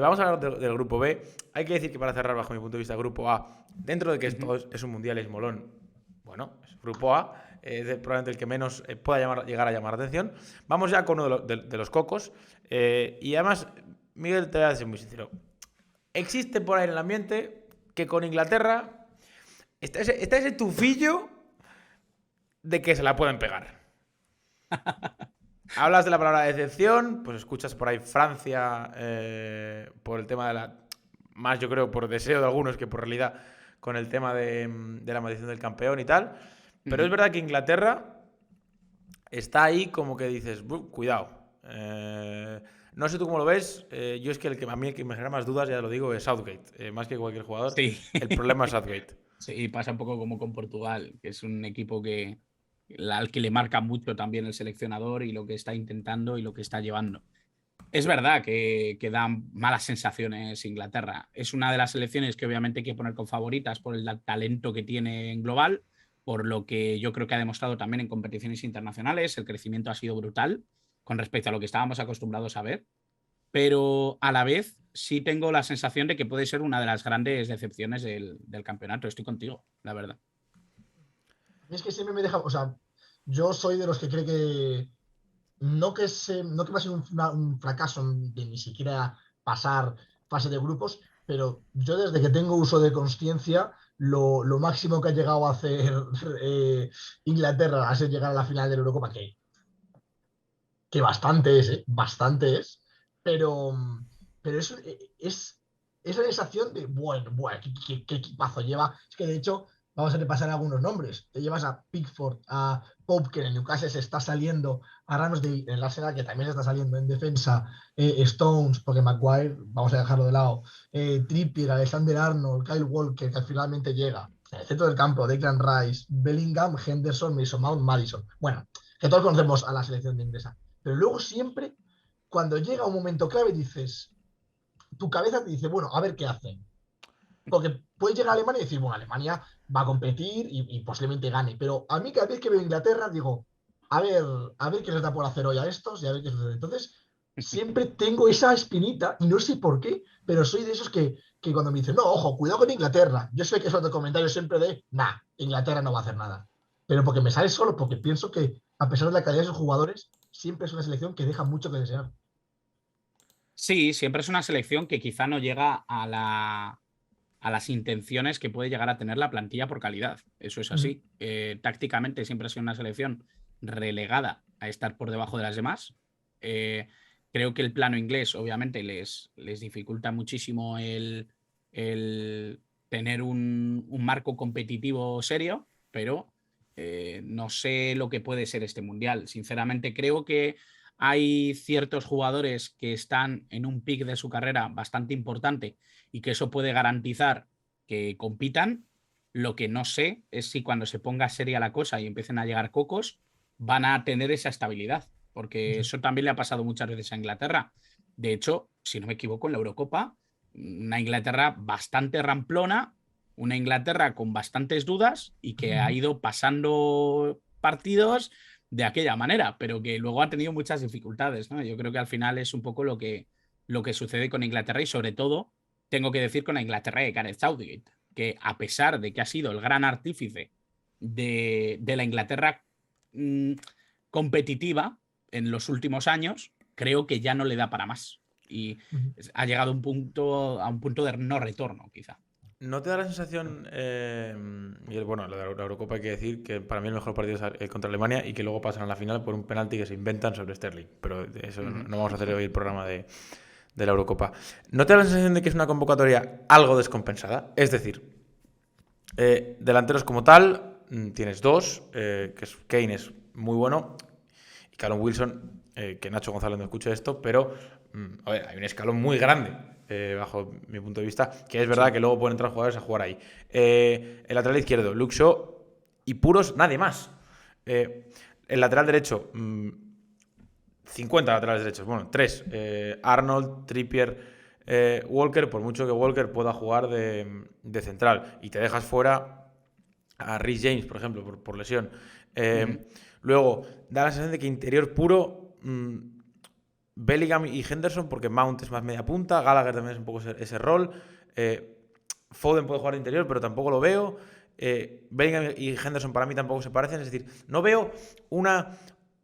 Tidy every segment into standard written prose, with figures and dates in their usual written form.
Vamos a hablar del grupo B. Hay que decir que para cerrar, bajo mi punto de vista, el grupo A, dentro de que esto es un mundial, es molón, bueno, es grupo A, es probablemente el que menos pueda llegar a llamar la atención. Vamos ya con uno de los cocos. Y además, Miguel, te voy a decir muy sincero. Existe por ahí en el ambiente que con Inglaterra está ese tufillo de que se la pueden pegar. Hablas de la palabra decepción, pues escuchas por ahí Francia por el tema de la... Más yo creo por deseo de algunos que por realidad con el tema de la maldición del campeón y tal. Pero es verdad que Inglaterra está ahí como que dices, cuidado. No sé tú cómo lo ves. Yo es que a mí el que me genera más dudas, ya lo digo, es Southgate. Más que cualquier jugador. Sí. El problema es Southgate. Sí, pasa un poco como con Portugal, que es un equipo al que le marca mucho también el seleccionador y lo que está intentando y lo que está llevando. Es verdad que da malas sensaciones Inglaterra. Es una de las selecciones que obviamente hay que poner con favoritas por el talento que tiene en global, por lo que yo creo que ha demostrado también en competiciones internacionales. El crecimiento ha sido brutal con respecto a lo que estábamos acostumbrados a ver, pero a la vez sí tengo la sensación de que puede ser una de las grandes decepciones del campeonato. Estoy contigo, la verdad. A mí es que siempre me deja, o sea, yo soy de los que cree que no que va a ser un fracaso de ni siquiera pasar fase de grupos, pero yo desde que tengo uso de conciencia, lo máximo que ha llegado a hacer Inglaterra ha sido llegar a la final de la Eurocopa, que bastante es, ¿eh? Bastante es, pero, pero es la sensación de, bueno, qué equipazo lleva. Es que de hecho, vamos a repasar algunos nombres. Te llevas a Pickford, a Pope, que en el Newcastle se está saliendo, a Ramsdale en el Arsenal, que también se está saliendo en defensa, Stones, porque Maguire, vamos a dejarlo de lado, Trippier, Alexander Arnold, Kyle Walker, que finalmente llega. En el centro del campo, Declan Rice, Bellingham, Henderson, Mason Mount, Madison. Bueno, que todos conocemos a la selección de inglesa. Pero luego siempre, cuando llega un momento clave, dices, tu cabeza te dice, bueno, a ver qué hacen. Porque puedes llegar a Alemania y decir, bueno, Alemania va a competir y posiblemente gane. Pero a mí cada vez que veo Inglaterra digo, a ver qué les da por hacer hoy a estos y a ver qué sucede. Entonces, siempre tengo esa espinita y no sé por qué, pero soy de esos que cuando me dicen, no, ojo, cuidado con Inglaterra. Yo sé que es otro comentario siempre de, nah, Inglaterra no va a hacer nada. Pero porque me sale solo, porque pienso que a pesar de la calidad de sus jugadores, siempre es una selección que deja mucho que desear. Sí, siempre es una selección que quizá no llega a las intenciones que puede llegar a tener la plantilla por calidad. Eso es Ujú. así. Tácticamente siempre ha sido una selección relegada a estar por debajo de las demás. Eh, Creo que el plano inglés, obviamente, les dificulta muchísimo el tener un marco competitivo serio, pero no sé lo que puede ser este mundial. Sinceramente, creo que hay ciertos jugadores que están en un pic de su carrera bastante importante y que eso puede garantizar que compitan. Lo que no sé es si cuando se ponga seria la cosa y empiecen a llegar cocos, van a tener esa estabilidad, porque Sí. eso también le ha pasado muchas veces a Inglaterra. De hecho, si no me equivoco, en la Eurocopa, una Inglaterra bastante ramplona, una Inglaterra con bastantes dudas y que ha Ujú. ido pasando partidos de aquella manera, pero que luego ha tenido muchas dificultades, ¿no? Yo creo que al final es un poco lo que sucede con Inglaterra y sobre todo tengo que decir con la Inglaterra de Gareth Southgate, que a pesar de que ha sido el gran artífice de la Inglaterra mmm, competitiva en los últimos años, creo que ya no le da para más. Y Ujú. ha llegado a un punto de no retorno, quizá. ¿No te da la sensación, y bueno, lo de la Eurocopa hay que decir que para mí el mejor partido es contra Alemania y que luego pasan a la final por un penalti que se inventan sobre Sterling? Pero de eso Uh no -huh. vamos a hacer hoy el programa de la Eurocopa. ¿No te da la sensación de que es una convocatoria algo descompensada? Es decir, delanteros como tal, tienes dos, que es Kane es muy bueno, y Callum Wilson, que Nacho González no escuche esto, pero a ver, hay un escalón muy grande, bajo mi punto de vista, que es verdad Sí. que luego pueden entrar jugadores a jugar ahí. El lateral izquierdo, Luke Shaw y puros, nadie más. El lateral derecho, 50 laterales derechos, bueno, 3. Arnold, Trippier, Walker, por mucho que Walker pueda jugar de central. Y te dejas fuera a Rhys James, por ejemplo, por lesión. Uh -huh. Luego, da la sensación de que interior puro Bellingham y Henderson, porque Mount es más media punta, Gallagher también es un poco ese rol. Foden puede jugar de interior, pero tampoco lo veo. Bellingham y Henderson para mí tampoco se parecen. Es decir, no veo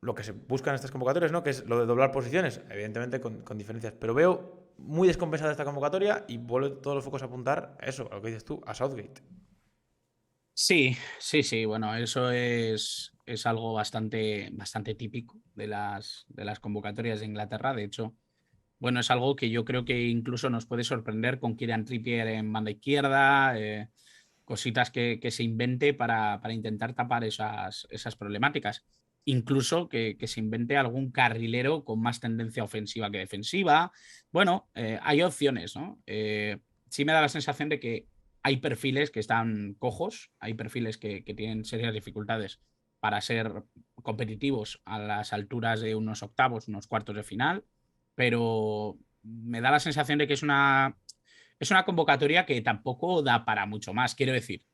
lo que se busca en estas convocatorias, ¿no? Que es lo de doblar posiciones, evidentemente con diferencias. Pero veo muy descompensada esta convocatoria y vuelve todos los focos a apuntar a eso, a lo que dices tú, a Southgate. Sí. Bueno, eso es algo bastante típico de las convocatorias de Inglaterra. De hecho, bueno, es algo que yo creo que incluso nos puede sorprender con Kieran Trippier en banda izquierda, cositas que se invente para intentar tapar esas problemáticas. Incluso que se invente algún carrilero con más tendencia ofensiva que defensiva. Bueno, hay opciones, ¿no? Sí me da la sensación de que hay perfiles que están cojos, hay perfiles que tienen serias dificultades para ser competitivos a las alturas de unos octavos, unos cuartos de final, pero me da la sensación de que es una convocatoria que tampoco da para mucho más. Quiero decir,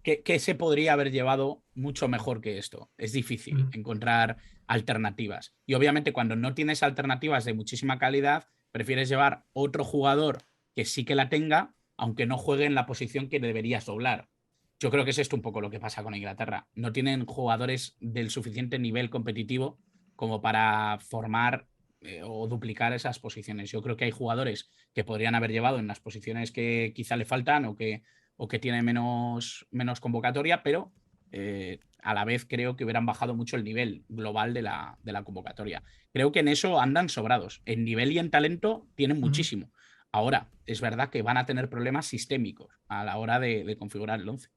que se podría haber llevado mucho mejor que esto. Es difícil encontrar alternativas. Y obviamente cuando no tienes alternativas de muchísima calidad, prefieres llevar otro jugador que sí que la tenga, aunque no juegue en la posición que deberías doblar. Yo creo que es esto un poco lo que pasa con Inglaterra. No tienen jugadores del suficiente nivel competitivo como para formar o duplicar esas posiciones. Yo creo que hay jugadores que podrían haber llevado en las posiciones que quizá le faltan o que tiene menos convocatoria, pero a la vez creo que hubieran bajado mucho el nivel global de la convocatoria. Creo que en eso andan sobrados. En nivel y en talento tienen muchísimo. Ahora, es verdad que van a tener problemas sistémicos a la hora de configurar el 11.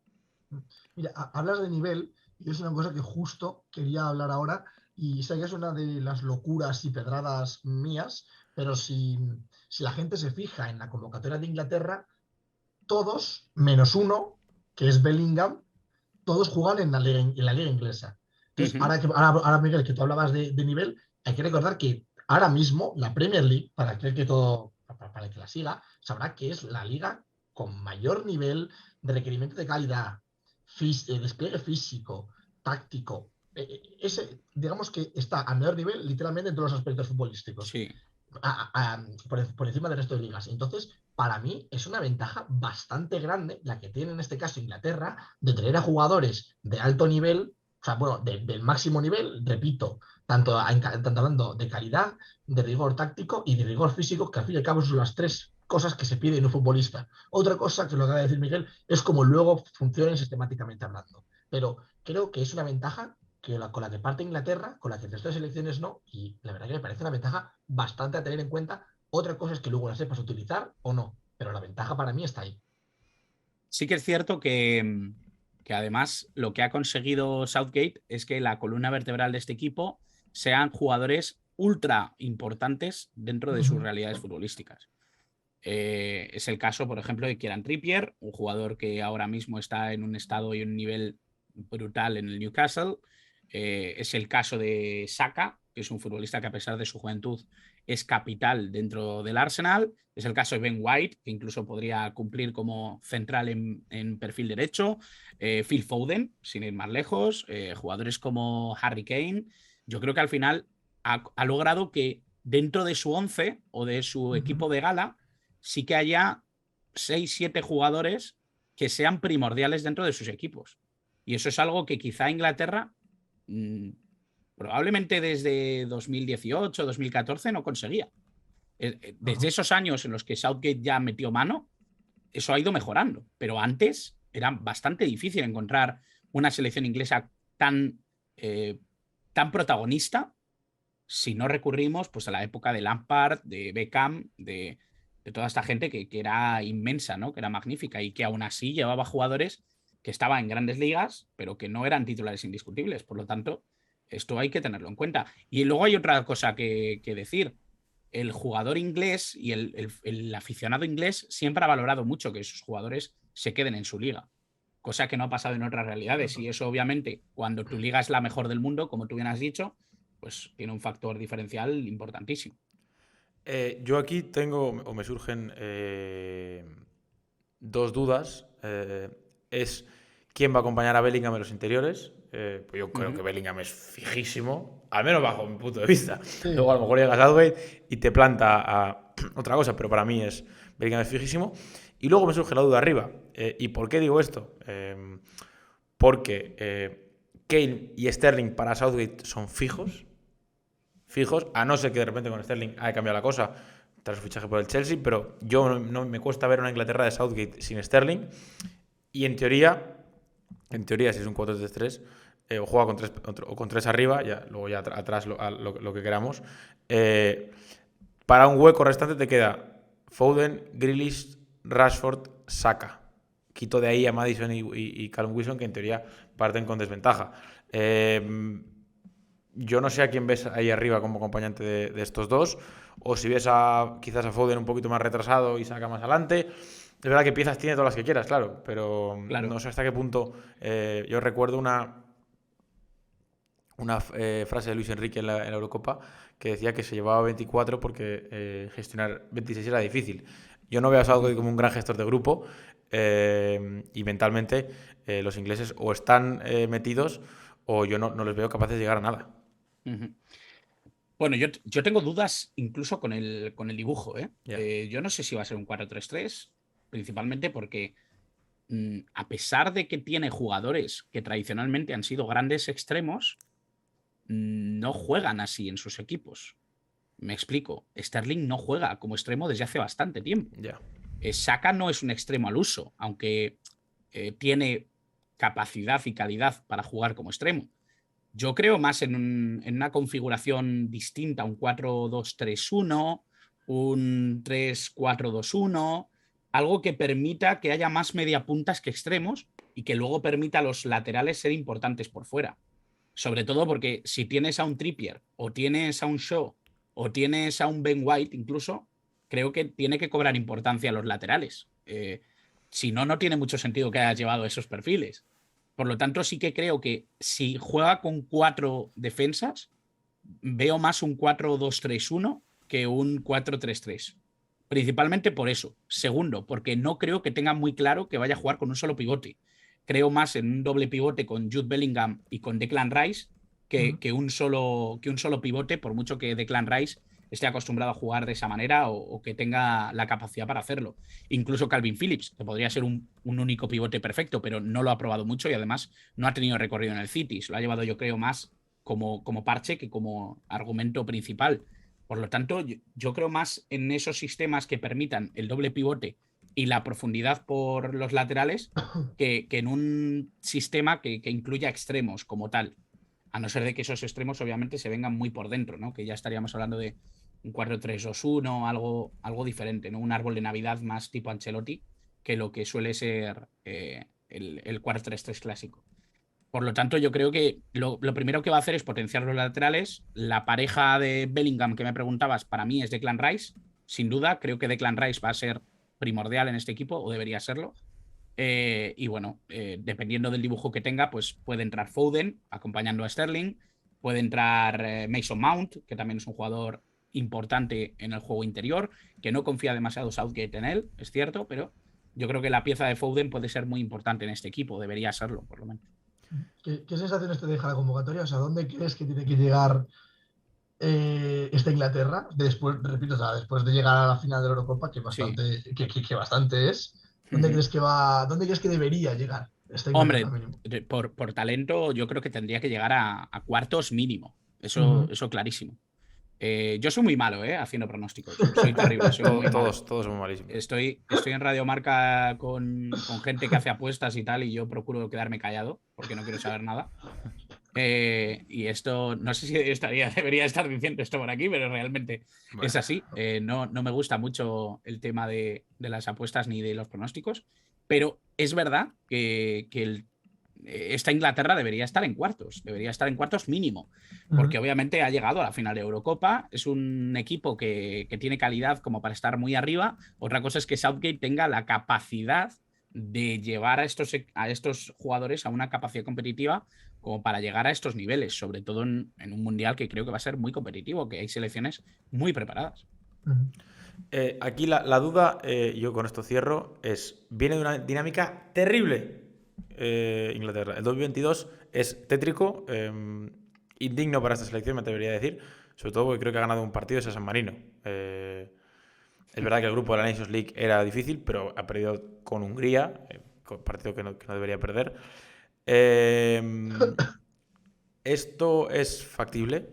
Mira, hablas de nivel y es una cosa que justo quería hablar ahora y sé que es una de las locuras y pedradas mías, pero si la gente se fija en la convocatoria de Inglaterra, todos, menos uno, que es Bellingham, todos juegan en la liga inglesa. Entonces, ahora, Miguel, que tú hablabas de nivel, hay que recordar que ahora mismo la Premier League, para aquel que para que la siga, sabrá que es la liga con mayor nivel de requerimiento de calidad, despliegue físico, táctico. Digamos que está a mayor nivel literalmente en todos los aspectos futbolísticos. Sí. Por encima del resto de ligas. Entonces, para mí es una ventaja bastante grande la que tiene en este caso Inglaterra de tener a jugadores de alto nivel, o sea, bueno, del máximo nivel, repito, tanto hablando de calidad, de rigor táctico y de rigor físico, que al fin y al cabo son las tres cosas que se pide en un futbolista. Otra cosa que lo acaba de decir Miguel es como luego funcionen sistemáticamente hablando. Pero creo que es una ventaja con la que parte Inglaterra, con la que el resto de selecciones no, y la verdad que me parece una ventaja bastante a tener en cuenta. Otra cosa es que luego la sepas utilizar o no, pero la ventaja para mí está ahí. Sí que es cierto que además lo que ha conseguido Southgate es que la columna vertebral de este equipo sean jugadores ultra importantes dentro de sus realidades futbolísticas. Es el caso, por ejemplo, de Kieran Trippier, un jugador que ahora mismo está en un estado y un nivel brutal en el Newcastle. Es el caso de Saka, que es un futbolista que a pesar de su juventud es capital dentro del Arsenal. Es el caso de Ben White, que incluso podría cumplir como central en perfil derecho. Phil Foden, sin ir más lejos. Jugadores como Harry Kane. Yo creo que al final ha logrado que dentro de su 11 o de su equipo de gala sí que haya 6-7 jugadores que sean primordiales dentro de sus equipos. Y eso es algo que quizá Inglaterra probablemente desde 2018, 2014 no conseguía. Desde esos años en los que Southgate ya metió mano, eso ha ido mejorando. Pero antes era bastante difícil encontrar una selección inglesa tan protagonista si no recurrimos pues, a la época de Lampard, de Beckham, de toda esta gente que era inmensa, ¿no? Que era magnífica y que aún así llevaba jugadores que estaban en grandes ligas, pero que no eran titulares indiscutibles. Por lo tanto, esto hay que tenerlo en cuenta. Y luego hay otra cosa que decir. El jugador inglés y el aficionado inglés siempre ha valorado mucho que sus jugadores se queden en su liga, cosa que no ha pasado en otras realidades. Y eso, obviamente, cuando tu liga es la mejor del mundo, como tú bien has dicho, pues tiene un factor diferencial importantísimo. Yo aquí tengo, o me surgen dos dudas. Es quién va a acompañar a Bellingham en los interiores. pues yo creo que Bellingham es fijísimo, al menos bajo mi punto de vista. Sí. Luego a lo mejor llega Southgate y te planta a otra cosa, pero para mí Bellingham es fijísimo. Y luego me surge la duda arriba. ¿Y por qué digo esto? Porque Kane y Sterling para Southgate son fijos, a no ser que de repente con Sterling haya cambiado la cosa tras su fichaje por el Chelsea, pero yo no me cuesta ver una Inglaterra de Southgate sin Sterling. Y en teoría, si es un 4-3-3, o juega con tres arriba, luego ya atrás lo que queramos. Para un hueco restante te queda Foden, Grealish, Rashford, Saka. Quito de ahí a Maddison y Callum Wilson, que en teoría parten con desventaja. Yo no sé a quién ves ahí arriba como acompañante de estos dos, o si ves quizás a Foden un poquito más retrasado y Saka más adelante. Es verdad que piezas tiene todas las que quieras, claro, pero no sé hasta qué punto. Yo recuerdo una frase de Luis Enrique en la Eurocopa que decía que se llevaba 24 porque gestionar 26 era difícil. Yo no veo a Southgate como un gran gestor de grupo, y mentalmente los ingleses o están metidos o yo no les veo capaces de llegar a nada. Bueno, yo tengo dudas incluso con el dibujo. Yeah. Yo no sé si va a ser un 4-3-3, principalmente porque a pesar de que tiene jugadores que tradicionalmente han sido grandes extremos, no juegan así en sus equipos. Me explico. Sterling no juega como extremo desde hace bastante tiempo. Yeah. Saka no es un extremo al uso, aunque tiene capacidad y calidad para jugar como extremo. Yo creo más en una configuración distinta, un 4-2-3-1, un 3-4-2-1, algo que permita que haya más mediapuntas que extremos y que luego permita a los laterales ser importantes por fuera. Sobre todo porque si tienes a un Trippier o tienes a un Shaw o tienes a un Ben White incluso, creo que tiene que cobrar importancia a los laterales. Si no, no tiene mucho sentido que hayas llevado esos perfiles. Por lo tanto, sí que creo que si juega con 4 defensas, veo más un 4-2-3-1 que un 4-3-3. Principalmente por eso. Segundo, porque no creo que tenga muy claro que vaya a jugar con un solo pivote. Creo más en un doble pivote con Jude Bellingham y con Declan Rice que un solo pivote, por mucho que Declan Rice esté acostumbrado a jugar de esa manera o que tenga la capacidad para hacerlo. Incluso Calvin Phillips, que podría ser un único pivote perfecto, pero no lo ha probado mucho y además no ha tenido recorrido en el City. Se lo ha llevado, yo creo, más como parche que como argumento principal. Por lo tanto, yo creo más en esos sistemas que permitan el doble pivote y la profundidad por los laterales que en un sistema que incluya extremos como tal. A no ser de que esos extremos obviamente se vengan muy por dentro, ¿no? Que ya estaríamos hablando de un 4-3-2-1, algo diferente, ¿no? Un árbol de Navidad más tipo Ancelotti que lo que suele ser el 4-3-3 clásico. Por lo tanto, yo creo que lo primero que va a hacer es potenciar los laterales. La pareja de Bellingham que me preguntabas, para mí es Declan Rice. Sin duda, creo que Declan Rice va a ser primordial en este equipo, o debería serlo. Y bueno, dependiendo del dibujo que tenga, pues puede entrar Foden acompañando a Sterling, puede entrar Mason Mount, que también es un jugador importante en el juego interior, que no confía demasiado Southgate en él, es cierto, pero yo creo que la pieza de Foden puede ser muy importante en este equipo, debería serlo, por lo menos. ¿Qué sensaciones te deja la convocatoria? O sea, ¿dónde crees que tiene que llegar esta Inglaterra? Después, repito, o sea, después de llegar a la final de la Eurocopa, que bastante, Sí. que bastante es. ¿Dónde crees que dónde crees que debería llegar esta Inglaterra mínimo? Por talento, yo creo que tendría que llegar a cuartos mínimo. Eso clarísimo. Yo soy muy malo, haciendo pronósticos. Soy terrible, soy muy malo. Todos somos malísimos. Estoy en Radio Marca con gente que hace apuestas y tal, y yo procuro quedarme callado porque no quiero saber nada. Y esto, no sé si debería estar diciendo esto por aquí, pero realmente es así. No me gusta mucho el tema de las apuestas ni de los pronósticos, pero es verdad que esta Inglaterra debería estar en cuartos mínimo, porque obviamente ha llegado a la final de Eurocopa, es un equipo que tiene calidad como para estar muy arriba. Otra cosa es que Southgate tenga la capacidad de llevar a estos jugadores a una capacidad competitiva como para llegar a estos niveles, sobre todo en un mundial que creo que va a ser muy competitivo, que hay selecciones muy preparadas. Aquí la duda, yo con esto cierro, viene de una dinámica terrible Inglaterra. El 2022 es tétrico, indigno para esta selección, me atrevería a decir, sobre todo porque creo que ha ganado un partido ese San Marino. Es verdad que el grupo de la Nations League era difícil, pero ha perdido con Hungría, partido que no debería perder. Esto es factible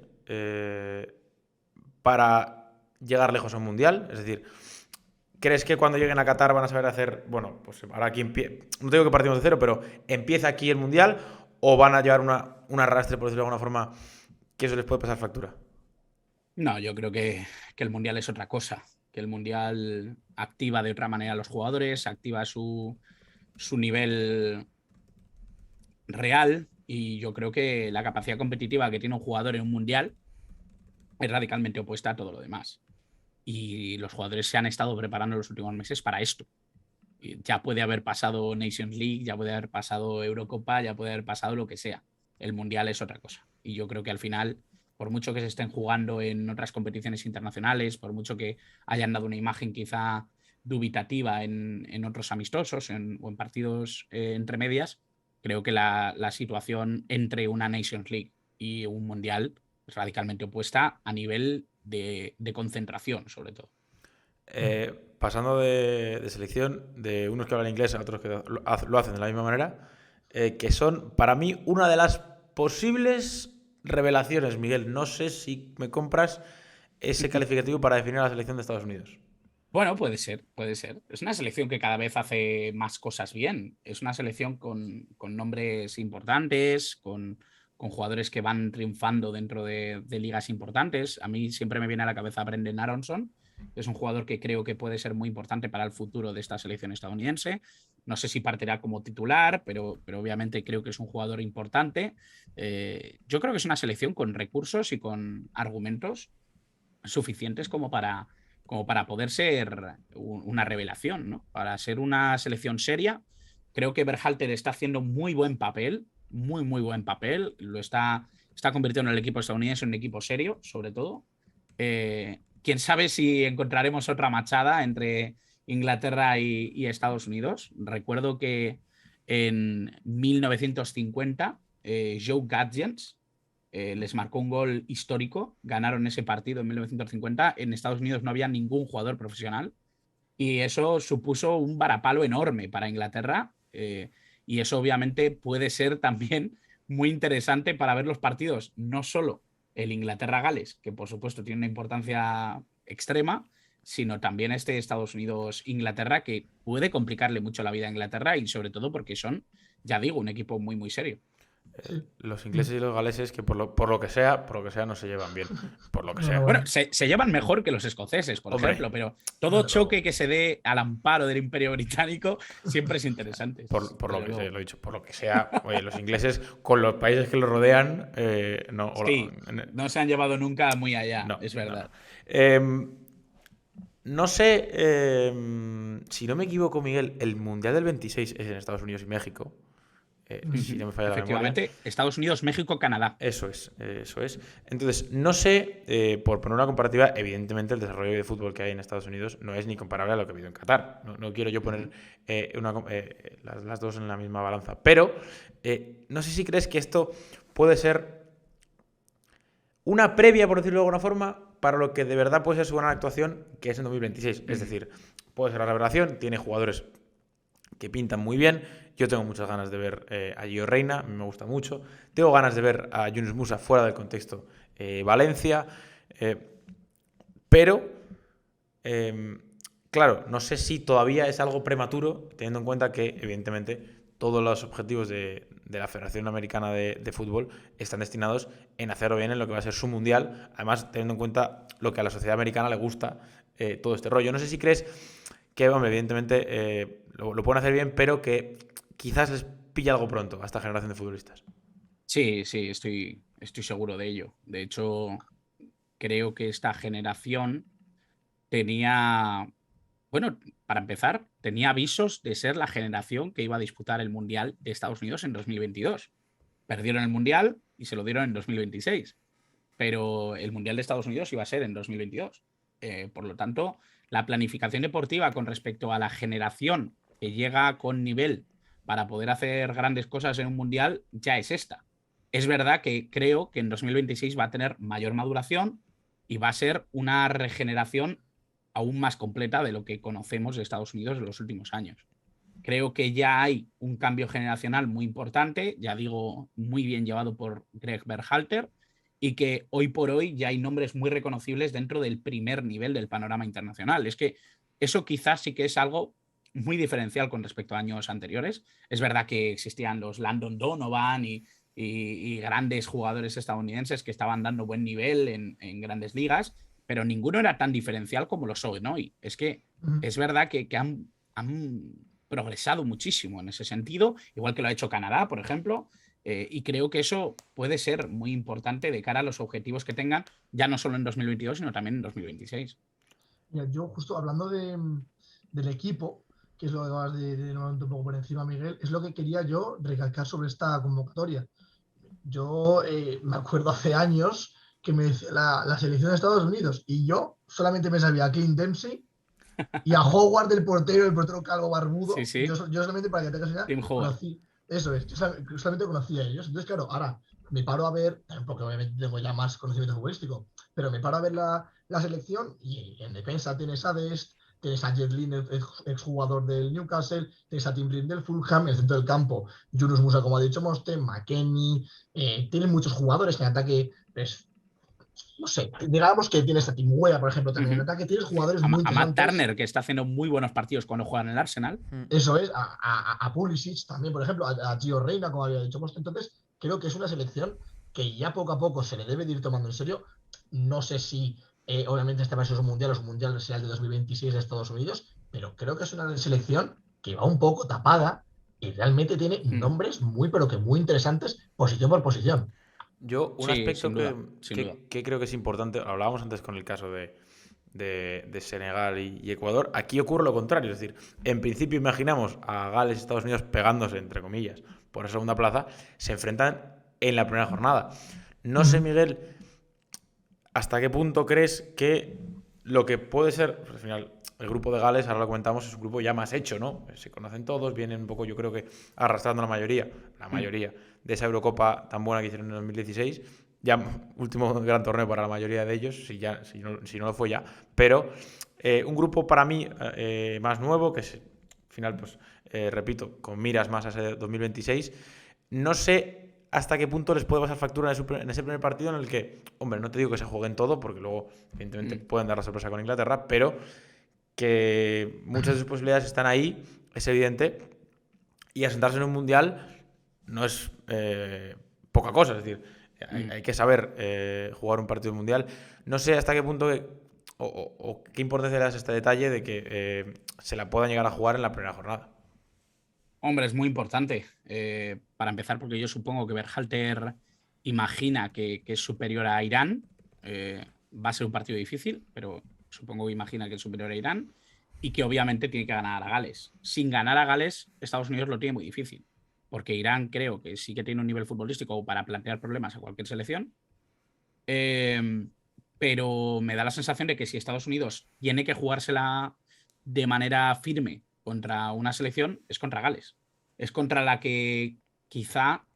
para llegar lejos a un mundial. Es decir, ¿crees que cuando lleguen a Qatar van a saber hacer, bueno, pues ahora aquí no digo que partimos de cero, pero empieza aquí el mundial, o van a llevar un arrastre, por decirlo de alguna forma, que eso les puede pasar factura? No, yo creo que el Mundial es otra cosa, que el Mundial activa de otra manera a los jugadores, activa su nivel real, y yo creo que la capacidad competitiva que tiene un jugador en un Mundial es radicalmente opuesta a todo lo demás. Y los jugadores se han estado preparando los últimos meses para esto. Ya puede haber pasado Nations League, ya puede haber pasado Eurocopa, ya puede haber pasado lo que sea. El Mundial es otra cosa. Y yo creo que al final, por mucho que se estén jugando en otras competiciones internacionales, por mucho que hayan dado una imagen quizá dubitativa en otros amistosos o en partidos entre medias, creo que la situación entre una Nations League y un Mundial es radicalmente opuesta a nivel de concentración, sobre todo. Pasando de selección, de unos que hablan inglés a otros que lo hacen de la misma manera, que son para mí una de las posibles revelaciones, Miguel. No sé si me compras ese calificativo para definir a la selección de Estados Unidos. Bueno, puede ser, puede ser. Es una selección que cada vez hace más cosas bien. Es una selección con nombres importantes, con jugadores que van triunfando dentro de ligas importantes. A mí siempre me viene a la cabeza Brendan Aronson, que es un jugador que creo que puede ser muy importante para el futuro de esta selección estadounidense. No sé si partirá como titular, pero obviamente creo que es un jugador importante. Yo creo que es una selección con recursos y con argumentos suficientes como para poder ser una revelación, ¿no? Para ser una selección seria. Creo que Berhalter está haciendo muy buen papel, muy buen papel. Lo está convirtiendo el equipo estadounidense en un equipo serio, sobre todo. Quién sabe si encontraremos otra machada entre Inglaterra y Estados Unidos. Recuerdo que en 1950 Joe Gadgets les marcó un gol histórico, ganaron ese partido en 1950, en Estados Unidos no había ningún jugador profesional y eso supuso un varapalo enorme para Inglaterra, y eso obviamente puede ser también muy interesante para ver los partidos, no solo el Inglaterra-Gales, que por supuesto tiene una importancia extrema, sino también este Estados Unidos-Inglaterra, que puede complicarle mucho la vida a Inglaterra y sobre todo porque son, ya digo, un equipo muy serio. Sí. Los ingleses y los galeses, que por lo que sea no se llevan bien. Por lo que sea. Bueno, se llevan mejor que los escoceses, por ejemplo, pero todo choque que se dé al amparo del Imperio Británico siempre es interesante. Por lo que sea, lo he dicho, por lo que sea, oye, los ingleses con los países que los rodean, no. Sí, no se han llevado nunca muy allá, no, es verdad. No sé, si no me equivoco, Miguel, el Mundial del 26 es en Estados Unidos y México. Si no me falla la memoria. Efectivamente, Estados Unidos, México, Canadá. Eso es. Entonces, no sé, por poner una comparativa, evidentemente el desarrollo de fútbol que hay en Estados Unidos no es ni comparable a lo que ha habido en Qatar. No quiero yo poner las dos en la misma balanza. Pero no sé si crees que esto puede ser una previa, por decirlo de alguna forma, para lo que de verdad puede ser su gran actuación, que es en 2026. Es decir, puede ser la revelación, tiene jugadores que pintan muy bien. Yo tengo muchas ganas de ver a Gio Reina, me gusta mucho. Tengo ganas de ver a Yunus Musa fuera del contexto Valencia. Pero, claro, no sé si todavía es algo prematuro, teniendo en cuenta que, evidentemente, todos los objetivos de la Federación Americana de Fútbol están destinados en hacerlo bien en lo que va a ser su mundial. Además, teniendo en cuenta lo que a la sociedad americana le gusta, todo este rollo. No sé si crees que, hombre, evidentemente lo pueden hacer bien, pero que quizás les pilla algo pronto a esta generación de futbolistas. Sí, estoy seguro de ello. De hecho, creo que esta generación tenía, bueno, para empezar, tenía avisos de ser la generación que iba a disputar el Mundial de Estados Unidos en 2022. Perdieron el Mundial y se lo dieron en 2026. Pero el Mundial de Estados Unidos iba a ser en 2022. Por lo tanto, la planificación deportiva con respecto a la generación que llega con nivel para poder hacer grandes cosas en un mundial ya es esta. Es verdad que creo que en 2026 va a tener mayor maduración y va a ser una regeneración aún más completa de lo que conocemos de Estados Unidos en los últimos años. Creo que ya hay un cambio generacional muy importante, ya digo, muy bien llevado por Greg Berhalter, y que hoy por hoy ya hay nombres muy reconocibles dentro del primer nivel del panorama internacional. Es que eso quizás sí que es algo muy diferencial con respecto a años anteriores. Es verdad que existían los Landon Donovan y grandes jugadores estadounidenses que estaban dando buen nivel en grandes ligas, pero ninguno era tan diferencial como lo son hoy. Es que es verdad que han progresado muchísimo en ese sentido, igual que lo ha hecho Canadá, por ejemplo, y creo que eso puede ser muy importante de cara a los objetivos que tengan, ya no solo en 2022, sino también en 2026. Mira, yo justo hablando del equipo, que es lo que acabas de un poco por encima, Miguel, es lo que quería yo recalcar sobre esta convocatoria. Yo me acuerdo hace años que me decía la selección de Estados Unidos y yo solamente me sabía a Clint Dempsey y a Howard, el portero calvo Sí, barbudo. sí, Yo solamente, para que tengas una idea, Tim Howard. conocí. Eso es, yo solamente conocía a ellos. Entonces, claro, ahora me paro a ver, porque obviamente tengo ya más conocimiento futbolístico, pero me paro a ver la selección y en defensa tienes a Dest, tienes a Jet Lin, exjugador del Newcastle, tienes a Tim Brim del Fulham, en el centro del campo, Yunus Musa, como ha dicho Moste, McKennie, tienen muchos jugadores en ataque, pues, no sé, digamos que tienes a Tim Weah, por ejemplo, también en ataque, tienes jugadores muy A Matt interesantes. Turner, que está haciendo muy buenos partidos cuando juega en el Arsenal. Eso es, a Pulisic también, por ejemplo, a Gio Reina, como había dicho. Entonces, creo que es una selección que ya poco a poco se le debe de ir tomando en serio. No sé si, obviamente, este va a ser un mundial o su mundial será el de 2026 de Estados Unidos, pero creo que es una selección que va un poco tapada y realmente tiene nombres muy, pero que muy interesantes, posición por posición. Yo, un Sí, aspecto sin duda, sin duda. que creo que es importante, hablábamos antes con el caso de Senegal y Ecuador, aquí ocurre lo contrario, es decir, en principio imaginamos a Gales y Estados Unidos pegándose, entre comillas, por esa segunda plaza, se enfrentan en la primera jornada. No sé, Miguel, hasta qué punto crees que lo que puede ser, pues al final, el grupo de Gales, ahora lo comentamos, es un grupo ya más hecho, ¿no? Se conocen todos, vienen un poco, yo creo que arrastrando la mayoría de esa Eurocopa tan buena que hicieron en 2016. Ya último gran torneo para la mayoría de ellos, si no lo fue ya. Pero un grupo para mí más nuevo, que es, al final, pues repito, con miras más a ese 2026. No sé hasta qué punto les puede pasar factura en ese primer partido en el que, hombre, no te digo que se jueguen todo, porque luego, evidentemente, pueden dar la sorpresa con Inglaterra, pero que muchas de sus posibilidades están ahí, es evidente, y asentarse en un mundial no es poca cosa, es decir, hay que saber jugar un partido mundial. No sé hasta qué punto o qué importancia le das a este detalle de que se la puedan llegar a jugar en la primera jornada. Hombre, es muy importante. Para empezar, porque yo supongo que Berhalter imagina que es superior a Irán. Va a ser un partido difícil, pero supongo que imagina que es superior a Irán y que obviamente tiene que ganar a Gales. Sin ganar a Gales, Estados Unidos lo tiene muy difícil, porque Irán creo que sí que tiene un nivel futbolístico para plantear problemas a cualquier selección. Pero me da la sensación de que si Estados Unidos tiene que jugársela de manera firme contra una selección, es contra Gales. Es contra la que quizá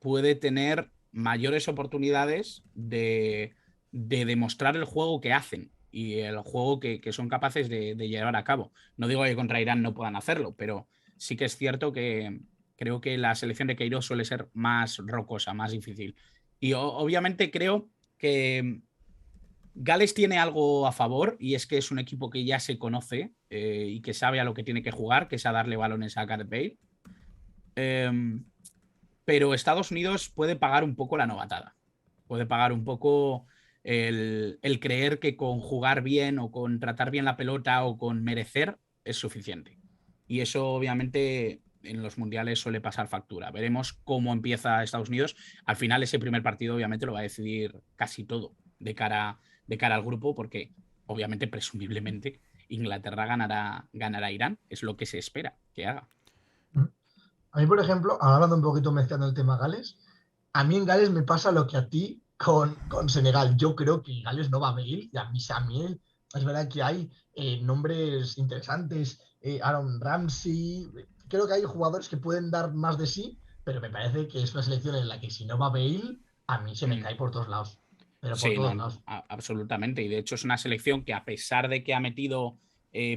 puede tener mayores oportunidades de demostrar el juego que hacen y el juego que son capaces de llevar a cabo. No digo que contra Irán no puedan hacerlo, pero sí que es cierto que creo que la selección de Queiroz suele ser más rocosa, más difícil. Y obviamente creo que Gales tiene algo a favor y es que es un equipo que ya se conoce y que sabe a lo que tiene que jugar, que es a darle balones a Gareth Bale. Pero Estados Unidos puede pagar un poco la novatada. Puede pagar un poco el creer que con jugar bien o con tratar bien la pelota o con merecer es suficiente. Y eso obviamente en los mundiales suele pasar factura. Veremos cómo empieza Estados Unidos. Al final ese primer partido obviamente lo va a decidir casi todo de cara al grupo porque obviamente presumiblemente Inglaterra ganará Irán. Es lo que se espera que haga. A mí, por ejemplo, hablando un poquito mezclando el tema Gales, a mí en Gales me pasa lo que a ti con Senegal. Yo creo que Gales no va a venir y a mí Samuel, es verdad que hay nombres interesantes, Aaron Ramsey, creo que hay jugadores que pueden dar más de sí, pero me parece que es una selección en la que si no va Bale, a mí se me cae por todos lados. Pero por Sí, todos no, lados. absolutamente. Y de hecho es una selección que a pesar de que ha metido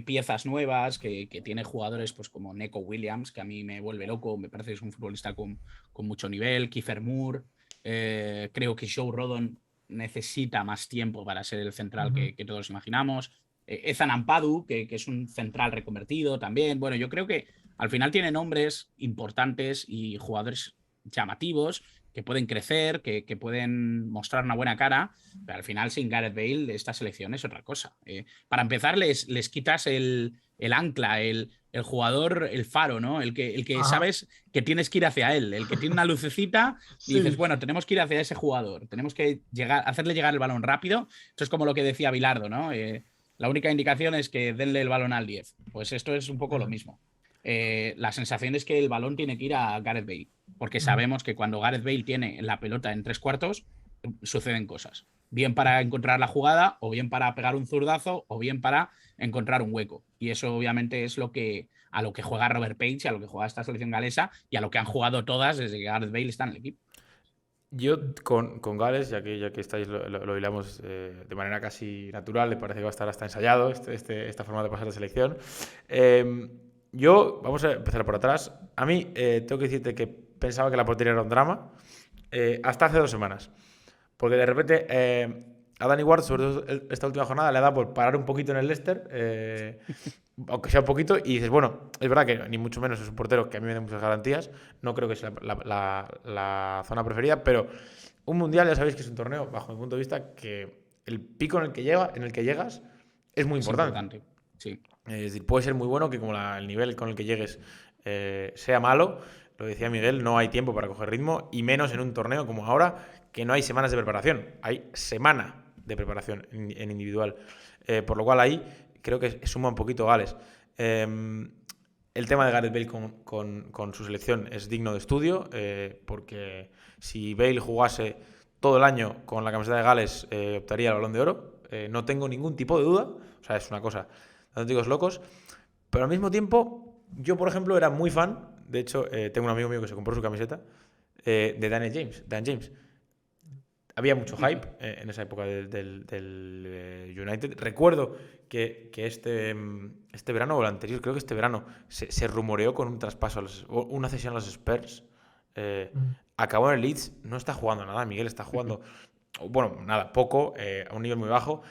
piezas nuevas, que tiene jugadores pues como Neco Williams, que a mí me vuelve loco, me parece que es un futbolista con mucho nivel, Kiefer Moore, creo que Joe Rodon necesita más tiempo para ser el central que todos imaginamos. Ethan Ampadu, que es un central reconvertido también. Bueno, yo creo que al final tiene nombres importantes y jugadores llamativos que pueden crecer, que pueden mostrar una buena cara, pero al final sin Gareth Bale esta selección es otra cosa. Para empezar les quitas el ancla, el jugador, el faro, ¿no? El que sabes que tienes que ir hacia él, el que tiene una lucecita y Sí. dices, bueno, tenemos que ir hacia ese jugador, tenemos que hacerle llegar el balón rápido. Esto es como lo que decía Bilardo, ¿no? La única indicación es que denle el balón al 10. Pues esto es un poco lo mismo. La sensación es que el balón tiene que ir a Gareth Bale, porque sabemos que cuando Gareth Bale tiene la pelota en 3/4, suceden cosas. Bien para encontrar la jugada, o bien para pegar un zurdazo, o bien para encontrar un hueco. Y eso obviamente es a lo que juega Robert Page, a lo que juega esta selección galesa y a lo que han jugado todas desde que Gareth Bale está en el equipo. Yo con Gales, ya que estáis, lo hilamos de manera casi natural, le parece que va a estar hasta ensayado esta forma de pasar de selección. Vamos a empezar por atrás. A mí, tengo que decirte que pensaba que la portería era un drama hasta hace 2 semanas. Porque de repente a Danny Ward, sobre todo esta última jornada, le ha dado por parar un poquito en el Leicester, aunque sea un poquito, y dices, bueno, es verdad que ni mucho menos es un portero que a mí me da muchas garantías, no creo que sea la zona preferida, pero un mundial ya sabéis que es un torneo, bajo mi punto de vista, que el pico en el que llegas es muy importante. Sí. Es decir, puede ser muy bueno que como el nivel con el que llegues sea malo. Lo decía Miguel, no hay tiempo para coger ritmo, y menos en un torneo como ahora, que no hay semanas de preparación, hay semana de preparación en individual. Por lo cual ahí creo que suma un poquito Gales. El tema de Gareth Bale con su selección es digno de estudio, porque si Bale jugase todo el año con la camiseta de Gales, optaría al Balón de Oro. No tengo ningún tipo de duda. O sea, es una cosa de auténticos locos. Pero al mismo tiempo, yo, por ejemplo, era muy fan. De hecho, tengo un amigo mío que se compró su camiseta de Dan James. Había mucho hype en esa época del United. Recuerdo que este verano o el anterior, creo que este verano, se rumoreó con un traspaso, una cesión a los Spurs. Acabó en el Leeds, no está jugando nada, Miguel está jugando, bueno, nada, poco, a un nivel muy bajo.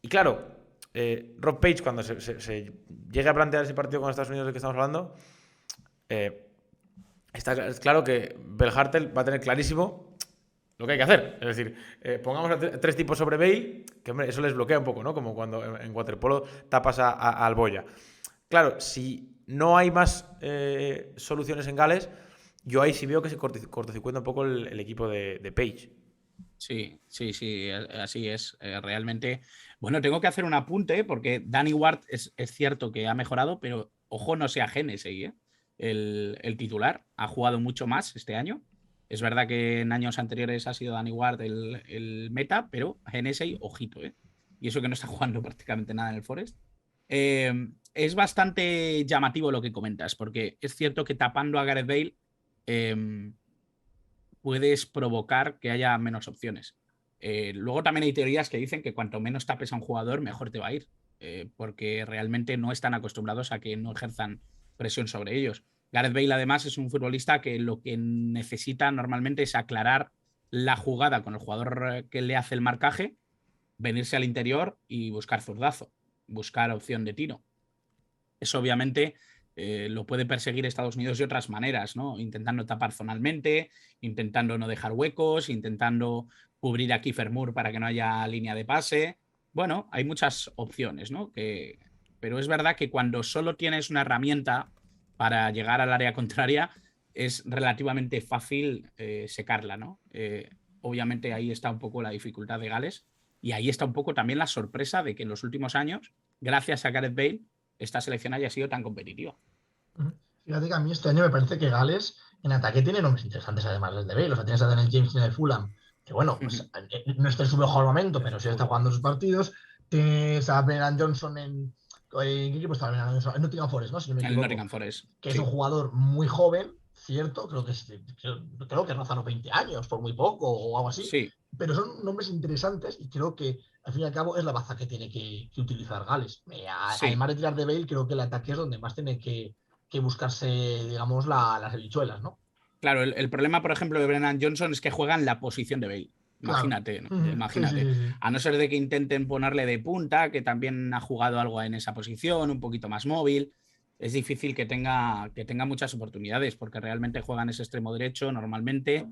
Y claro, Rob Page, cuando se llegue a plantear ese partido con Estados Unidos del que estamos hablando, es claro que Belhartel va a tener clarísimo lo que hay que hacer. Es decir, pongamos a 3 tipos sobre Bale, que hombre, eso les bloquea un poco, ¿no? Como cuando en waterpolo tapas al boya. Claro, si no hay más soluciones en Gales, yo ahí sí veo que se cortocircuita un poco el equipo de Page. Sí, así es. Realmente, bueno, tengo que hacer un apunte porque Danny Ward es cierto que ha mejorado, pero ojo no sea Hennessy, el titular. Ha jugado mucho más este año. Es verdad que en años anteriores ha sido Danny Ward el meta, pero Hennessy, ojito, y eso que no está jugando prácticamente nada en el Forest. Es bastante llamativo lo que comentas, porque es cierto que tapando a Gareth Bale puedes provocar que haya menos opciones. Luego también hay teorías que dicen que cuanto menos tapes a un jugador, mejor te va a ir, porque realmente no están acostumbrados a que no ejerzan presión sobre ellos. Gareth Bale, además, es un futbolista que lo que necesita normalmente es aclarar la jugada con el jugador que le hace el marcaje, venirse al interior y buscar zurdazo, buscar opción de tiro. Eso obviamente lo puede perseguir Estados Unidos de otras maneras, ¿no? Intentando tapar zonalmente, intentando no dejar huecos, intentando cubrir a Kiefer Moore para que no haya línea de pase. Bueno, hay muchas opciones, ¿no? Pero es verdad que cuando solo tienes una herramienta para llegar al área contraria, es relativamente fácil secarla, ¿no? Obviamente ahí está un poco la dificultad de Gales y ahí está un poco también la sorpresa de que en los últimos años, gracias a Gareth Bale, esta selección haya sido tan competitiva. Fíjate que a mí este año me parece que Gales en ataque tiene nombres interesantes además del de Bale. O sea, tienes a Daniel James en el Fulham, que bueno, pues, no está en su mejor momento, pero sí está jugando sus partidos. Tienes a Brennan Johnson en ¿qué equipo está Brennan Johnson? En Nottingham Forest, ¿no? Si no me equivoco. Nottingham Forest. Que es un jugador muy joven, cierto, creo que rozan los 20 años, por muy poco o algo así, Sí, pero son nombres interesantes y creo que al fin y al cabo es la baza que tiene que utilizar Gales. sí. Además de tirar de Bale, creo que el ataque es donde más tiene que buscarse, digamos, las habichuelas, ¿no? Claro, el problema, por ejemplo, de Brennan Johnson es que juega en la posición de Bale. Claro. Imagínate, ¿no? Ujú. Sí, sí, Imagínate. sí, sí. A no ser de que intenten ponerle de punta, que también ha jugado algo en esa posición, un poquito más móvil, es difícil que tenga muchas oportunidades, porque realmente juega en ese extremo derecho normalmente.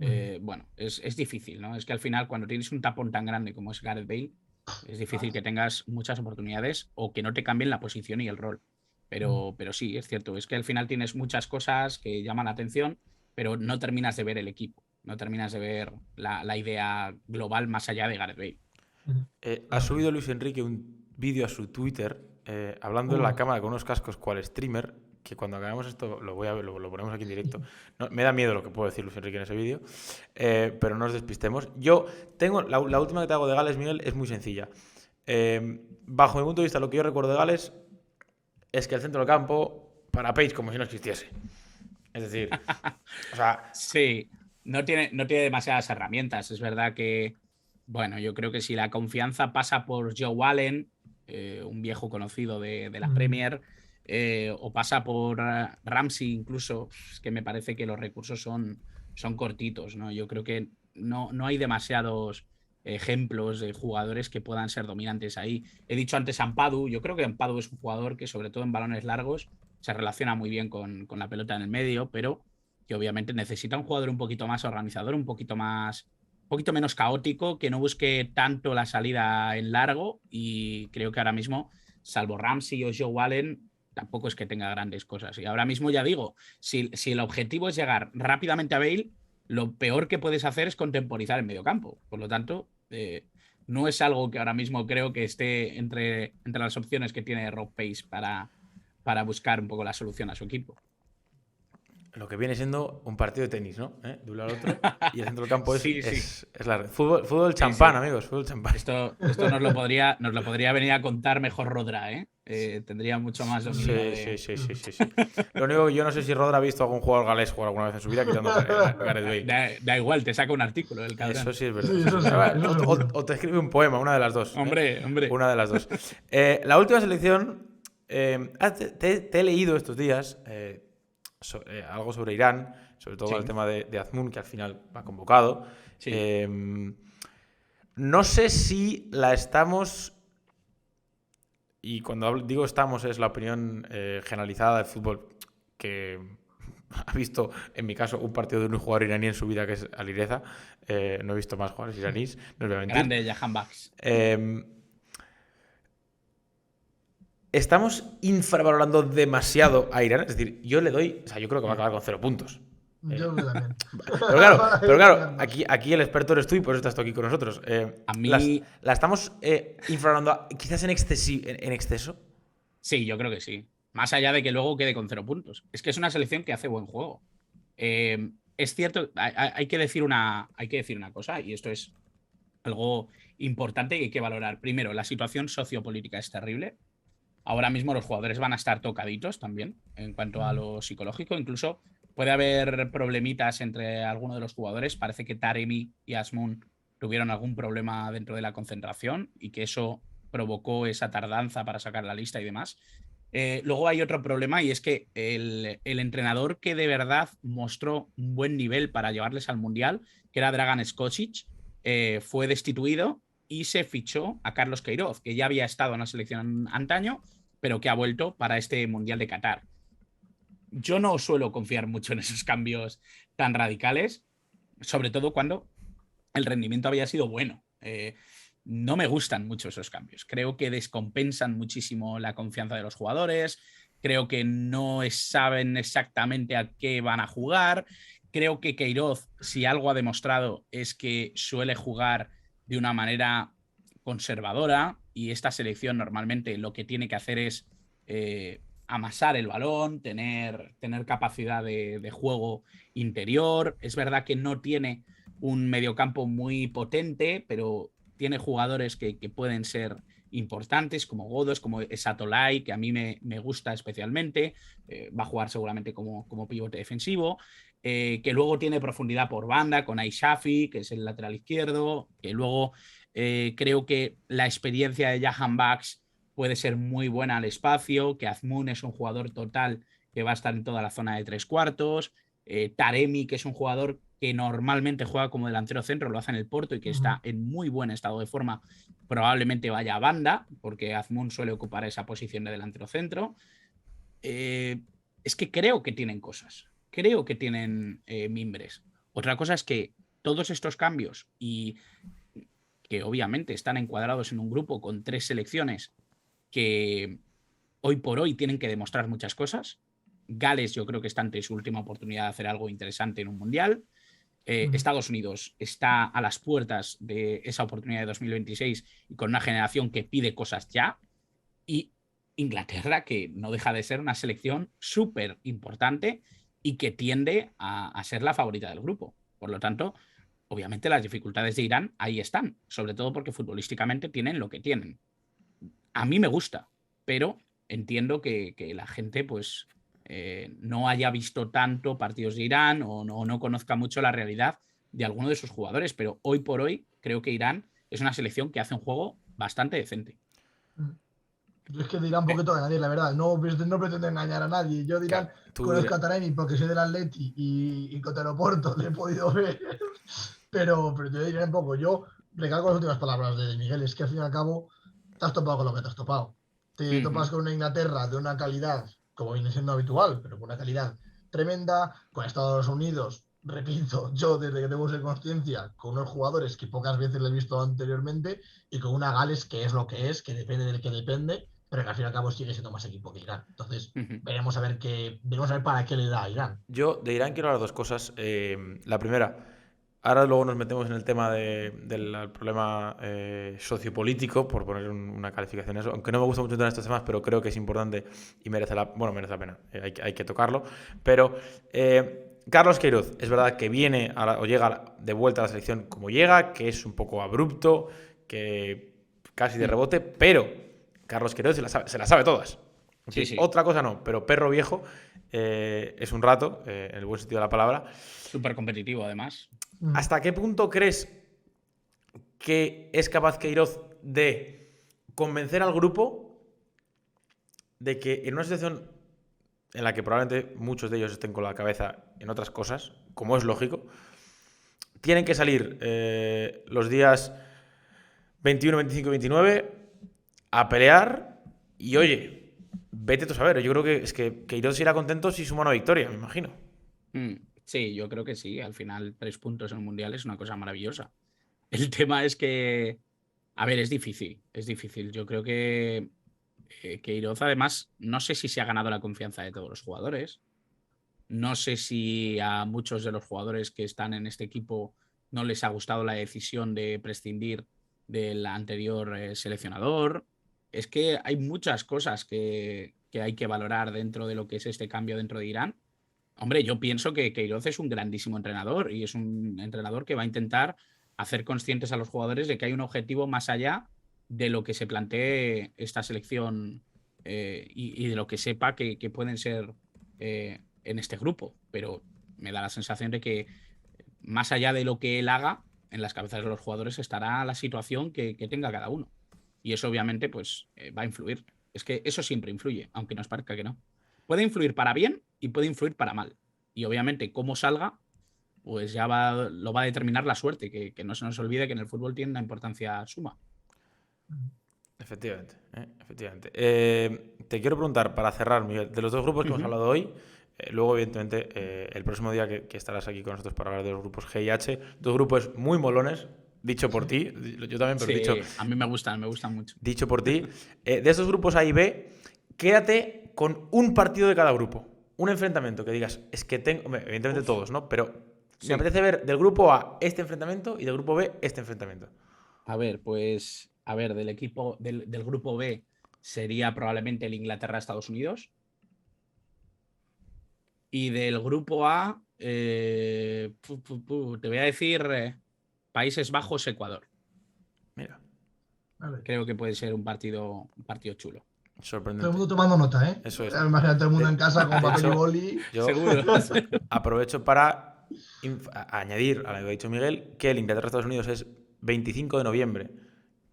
Ujú. Bueno, es difícil, ¿no? Es que al final, cuando tienes un tapón tan grande como es Gareth Bale, es difícil que tengas muchas oportunidades o que no te cambien la posición y el rol. Ujú. Pero sí, es cierto, es que al final tienes muchas cosas que llaman la atención, pero no terminas de ver el equipo, no terminas de ver la idea global más allá de Gareth Bale. Ujú. Ha No, subido no. Luis Enrique un vídeo a su Twitter hablando en Uy. la cámara con unos cascos cual streamer, que cuando acabemos esto lo ponemos aquí en directo. No, me da miedo lo que puede decir Luis Enrique en ese vídeo, pero no nos despistemos. Yo tengo, la última que te hago de Gales, Miguel, es muy sencilla. Bajo mi punto de vista, lo que yo recuerdo de Gales es que el centro del campo, para Page, como si no existiese. Es decir, o sea, Sí, no tiene demasiadas herramientas. Es verdad que, bueno, yo creo que si la confianza pasa por Joe Allen, un viejo conocido de la Ujú. Premier, o pasa por Ramsey incluso, es que me parece que los recursos son cortitos, ¿no? Yo creo que no hay demasiados ejemplos de jugadores que puedan ser dominantes ahí. He dicho antes Ampadu, yo creo que Ampadu es un jugador que sobre todo en balones largos se relaciona muy bien con la pelota en el medio, pero que obviamente necesita un jugador un poquito más organizador, un poquito menos caótico, que no busque tanto la salida en largo. Y creo que ahora mismo, salvo Ramsey o Joe Allen, tampoco es que tenga grandes cosas. Y ahora mismo ya digo, si el objetivo es llegar rápidamente a Bale, lo peor que puedes hacer es contemporizar el mediocampo. Por lo tanto, no es algo que ahora mismo creo que esté entre las opciones que tiene Rob Pace para buscar un poco la solución a su equipo. lo que viene siendo un partido de tenis, ¿no? De un lado al otro. Y el centro del campo es, Sí, sí, es, es la red. Fútbol sí, champán, sí. amigos, fútbol champán. Esto nos lo podría venir a contar mejor Rodra, ¿eh? Tendría mucho más dominio Sí, sí, de. sí, sí, sí, sí. Lo único que yo no sé si Rodra ha visto a algún jugador galés jugar alguna vez en su vida quitando a Gareth Bale. Da igual, te saca un artículo el Eso cabrón. sí es verdad. Sí, Eso sí eso es sí, verdad. eso seguro. O te escribe un poema, una de las dos. Hombre, hombre. Una de las dos. La última selección. Te he leído estos días algo sobre Irán, sobre todo con el Sí, tema de Azmoun, que al final va convocado. sí. Eh, no sé si la estamos. Y cuando digo estamos es la opinión generalizada del fútbol que ha visto, en mi caso, un partido de un jugador iraní en su vida, que es Alireza. No he visto más jugadores iraníes, no os voy a mentir. Grande Jahan Bax. Eh, Estamos infravalorando demasiado a Irán. Es decir, yo le doy. O sea, yo creo que va a acabar con 0 puntos. Yo creo que también. Pero Yo creo que claro, ambos. aquí el experto eres tú y por eso estás tú aquí con nosotros. A Las, mí, la estamos infravalorando quizás en exceso. sí, yo creo que sí. Más allá de que luego quede con 0 puntos. Es que es una selección que hace buen juego. Es cierto, hay que decir una cosa, y esto es algo importante que hay que valorar. Primero, la situación sociopolítica es terrible. Ahora mismo los jugadores van a estar tocaditos también en cuanto a Mm. lo psicológico. Incluso puede haber problemitas entre algunos de los jugadores. Parece que Taremi y Asmun tuvieron algún problema dentro de la concentración y que eso provocó esa tardanza para sacar la lista y demás. Luego hay otro problema, y es que el entrenador que de verdad mostró un buen nivel para llevarles al Mundial, que era Dragan Skocic, fue destituido y se fichó a Carlos Queiroz, que ya había estado en la selección antaño, pero que ha vuelto para este Mundial de Qatar. Yo no suelo confiar mucho en esos cambios tan radicales, sobre todo cuando el rendimiento había sido bueno. No me gustan mucho esos cambios. Creo que descompensan muchísimo la confianza de los jugadores. Creo que no saben exactamente a qué van a jugar. Creo que Queiroz, si algo ha demostrado, es que suele jugar de una manera conservadora, y esta selección normalmente lo que tiene que hacer es amasar el balón, tener capacidad de juego interior. Es verdad que no tiene un mediocampo muy potente, pero tiene jugadores que pueden ser importantes, como Godos, como Satolai, que a mí me gusta especialmente. Va a jugar seguramente como pivote defensivo. Que luego tiene profundidad por banda con Aishafi, que es el lateral izquierdo. Que luego creo que la experiencia de Jahan Bax puede ser muy buena al espacio. Que Azmoun es un jugador total que va a estar en toda la zona de tres cuartos. Taremi, que es un jugador que normalmente juega como delantero centro, lo hace en el Porto y que está en muy buen estado de forma, probablemente vaya a banda, porque Azmoun suele ocupar esa posición de delantero centro. Es que creo que tienen cosas, creo que tienen mimbres. Otra cosa es que todos estos cambios y que obviamente están encuadrados en un grupo con 3 selecciones que hoy por hoy tienen que demostrar muchas cosas. Gales yo creo que está ante su última oportunidad de hacer algo interesante en un mundial. Estados Unidos está a las puertas de esa oportunidad de 2026 y con una generación que pide cosas ya. Y Inglaterra, que no deja de ser una selección súper importante y que tiende a ser la favorita del grupo. Por lo tanto, obviamente las dificultades de Irán ahí están, sobre todo porque futbolísticamente tienen lo que tienen. A mí me gusta, pero entiendo que la gente pues no haya visto tanto partidos de Irán o no conozca mucho la realidad de alguno de sus jugadores, pero hoy por hoy creo que Irán es una selección que hace un juego bastante decente. Yo es que dirá un poquito de nadie, la verdad. No, no pretendo engañar a nadie. Yo dirán, Claro, tú conozco a Taremi porque soy del Atleti y contra el Oporto le he podido ver. Pero yo diré un poco. Yo recalco las últimas palabras de Miguel. Es que al fin y al cabo te has topado con lo que te has topado. Te topas con una Inglaterra de una calidad, como viene siendo habitual, pero con una calidad tremenda, con Estados Unidos. Repito, yo desde que tengo ser conciencia, con unos jugadores que pocas veces le he visto anteriormente y con una Gales que es lo que depende del que depende, pero que al fin y al cabo sigue siendo más equipo que Irán. Entonces, veremos a ver para qué le da a Irán. Yo de Irán quiero hablar dos cosas. La primera, ahora luego nos metemos en el tema del problema sociopolítico, por poner una calificación a eso, aunque no me gusta mucho entrar en estos temas, pero creo que es importante y merece la pena, hay que tocarlo. Pero Carlos Queiroz, es verdad que viene o llega de vuelta a la selección como llega, que es un poco abrupto, que casi de rebote, pero Carlos Queiroz se la sabe todas. Sí, sí. Otra cosa no, pero perro viejo es un rato, en el buen sentido de la palabra. Súper competitivo, además. ¿Hasta qué punto crees que es capaz Queiroz de convencer al grupo de que en una situación en la que probablemente muchos de ellos estén con la cabeza en otras cosas, como es lógico, tienen que salir los días 21, 25 y 29 a pelear y oye, vete tú a saber, yo creo que es que Queiroz irá contento si suma una victoria, me imagino. Sí, yo creo que sí. Al final, 3 puntos en un mundial es una cosa maravillosa. El tema es que, a ver, es difícil, es difícil. Yo creo que Queiroz, además, no sé si se ha ganado la confianza de todos los jugadores. No sé si a muchos de los jugadores que están en este equipo no les ha gustado la decisión de prescindir del anterior seleccionador. Es que hay muchas cosas que hay que valorar dentro de lo que es este cambio dentro de Irán. Hombre, yo pienso que Queiroz es un grandísimo entrenador y es un entrenador que va a intentar hacer conscientes a los jugadores de que hay un objetivo más allá de lo que se plantee esta selección y de lo que sepa que pueden ser en este grupo. Pero me da la sensación de que más allá de lo que él haga, en las cabezas de los jugadores estará la situación que tenga cada uno. Y eso obviamente pues va a influir. Es que eso siempre influye, aunque nos parezca que no. Puede influir para bien y puede influir para mal. Y obviamente cómo salga, pues ya lo va a determinar la suerte, que no se nos olvide que en el fútbol tiene una importancia suma. Efectivamente, efectivamente. Te quiero preguntar, para cerrar, Miguel, de los dos grupos que hemos hablado hoy, luego, evidentemente, el próximo día que estarás aquí con nosotros para hablar de los grupos G y H, dos grupos muy molones, dicho por ti, yo también, pero Sí, dicho, a mí me gustan mucho. dicho por ti. De esos grupos A y B, quédate con un partido de cada grupo, un enfrentamiento que digas, es que tengo, evidentemente todos, ¿no? Pero me apetece ver del grupo A este enfrentamiento y del grupo B este enfrentamiento. A ver, pues, del equipo del grupo B sería probablemente el Inglaterra-Estados Unidos. Y del grupo A, te voy a decir Países Bajos-Ecuador. Mira. Vale. creo que puede ser un partido chulo. Todo el Sorprendente. mundo tomando nota, ¿eh? Eso es. Imagínate todo el mundo en casa con De papel y hecho, boli. Yo Seguro. aprovecho para añadir a lo que ha dicho Miguel que el Inglaterra-Estados Unidos es 25 de noviembre,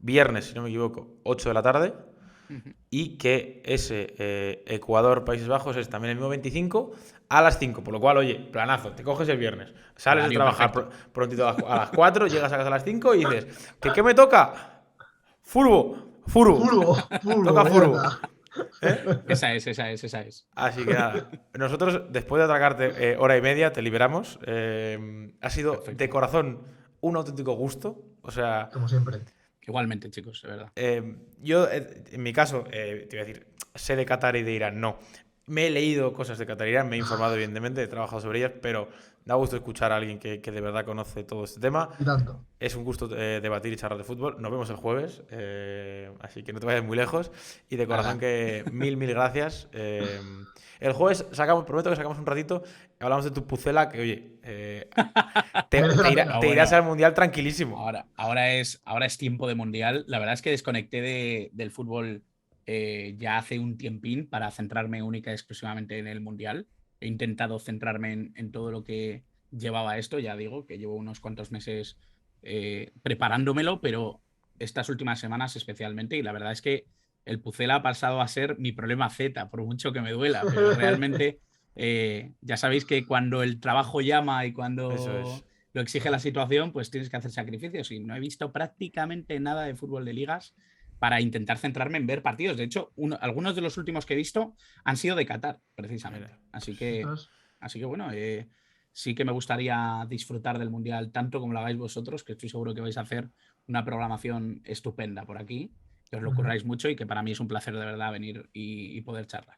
viernes, si no me equivoco, 8 de la tarde, y que ese Ecuador-Países Bajos es también el mismo 25 a las 5, por lo cual, oye, planazo, te coges el viernes, sales de Horario trabajar perfecto. prontito a las 4, llegas a casa a las 5 y dices, ¿qué me toca? Furbo. Furbo, Toca ya furbo. está. ¿Eh? Esa es. Así que nada, nosotros después de atracarte hora y media te liberamos. Ha sido Perfecto. de corazón un auténtico gusto. O sea, Como siempre. Igualmente, chicos, de verdad. yo en mi caso, te voy a decir, sé de Qatar y de Irán, no. Me he leído cosas de Qatar y Irán, me he informado evidentemente, he trabajado sobre ellas, pero da gusto escuchar a alguien que de verdad conoce todo este tema. Y tanto. Es un gusto debatir y charlar de fútbol. Nos vemos el jueves, así que no te vayas muy lejos. Y de corazón Nada. que mil gracias. El jueves prometo que sacamos un ratito, hablamos de tu pucela, que oye, Merece la pena. te irás al Mundial tranquilísimo. Ahora es tiempo de mundial. La verdad es que desconecté del fútbol ya hace un tiempín para centrarme única y exclusivamente en el mundial. He intentado centrarme en todo lo que llevaba esto. Ya digo que llevo unos cuantos meses preparándomelo, pero estas últimas semanas especialmente. Y la verdad es que el Pucela ha pasado a ser mi problema Z, por mucho que me duela. Pero realmente ya sabéis que cuando el trabajo llama y cuando Eso es. lo exige la situación, pues tienes que hacer sacrificios. Y no he visto prácticamente nada de fútbol de ligas para intentar centrarme en ver partidos. De hecho, algunos de los últimos que he visto han sido de Qatar, precisamente. Mira. Así que Ostras. bueno, sí que me gustaría disfrutar del Mundial tanto como lo hagáis vosotros, que estoy seguro que vais a hacer una programación estupenda por aquí, que os lo curráis mucho y que para mí es un placer de verdad venir y poder charlar.